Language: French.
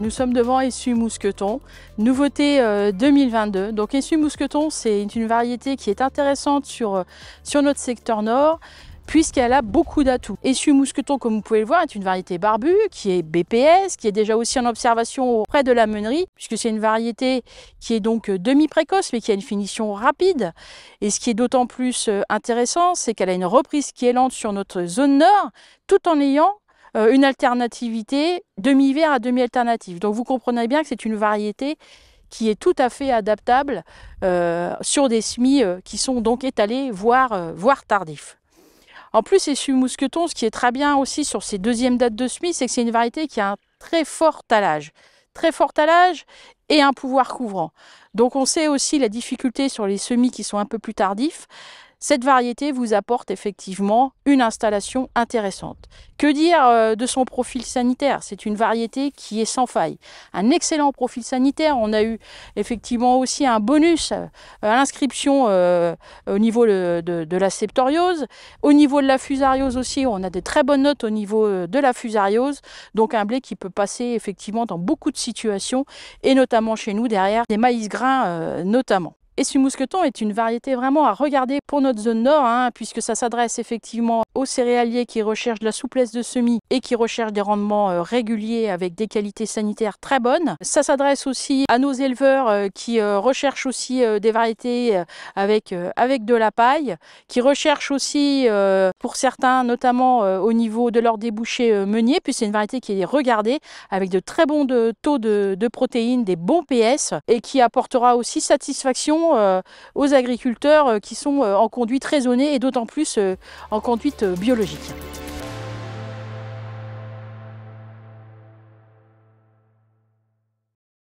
Nous sommes devant Essuie Mousqueton, nouveauté 2022. Donc Essuie Mousqueton, c'est une variété qui est intéressante sur notre secteur nord, puisqu'elle a beaucoup d'atouts. Essuie Mousqueton, comme vous pouvez le voir, est une variété barbue, qui est BPS, qui est déjà aussi en observation auprès de la meunerie, puisque c'est une variété qui est donc demi-précoce, mais qui a une finition rapide. Et ce qui est d'autant plus intéressant, c'est qu'elle a une reprise qui est lente sur notre zone nord, tout en ayant une alternativité demi-hiver à demi-alternative. Donc vous comprenez bien que c'est une variété qui est tout à fait adaptable sur des semis qui sont donc étalés, voire tardifs. En plus, Essuie Mousqueton, ce qui est très bien aussi sur ces deuxièmes dates de semis, c'est que c'est une variété qui a un très fort talage et un pouvoir couvrant. Donc on sait aussi la difficulté sur les semis qui sont un peu plus tardifs. Cette variété vous apporte effectivement une installation intéressante. Que dire de son profil sanitaire? C'est une variété qui est sans faille. Un excellent profil sanitaire. On a eu effectivement aussi un bonus à l'inscription au niveau de la septoriose. Au niveau de la fusariose aussi, on a des très bonnes notes au niveau de la fusariose. Donc un blé qui peut passer effectivement dans beaucoup de situations et notamment chez nous derrière des maïs grains notamment. Essuie Mousqueton est une variété vraiment à regarder pour notre zone nord, puisque ça s'adresse effectivement aux céréaliers qui recherchent de la souplesse de semis et qui recherchent des rendements réguliers avec des qualités sanitaires très bonnes. Ça s'adresse aussi à nos éleveurs qui recherchent aussi des variétés avec de la paille, qui recherchent aussi pour certains, notamment au niveau de leur débouché meunier, puis c'est une variété qui est regardée avec de très bons taux de protéines, des bons PS et qui apportera aussi satisfaction aux agriculteurs qui sont en conduite raisonnée et d'autant plus en conduite biologique.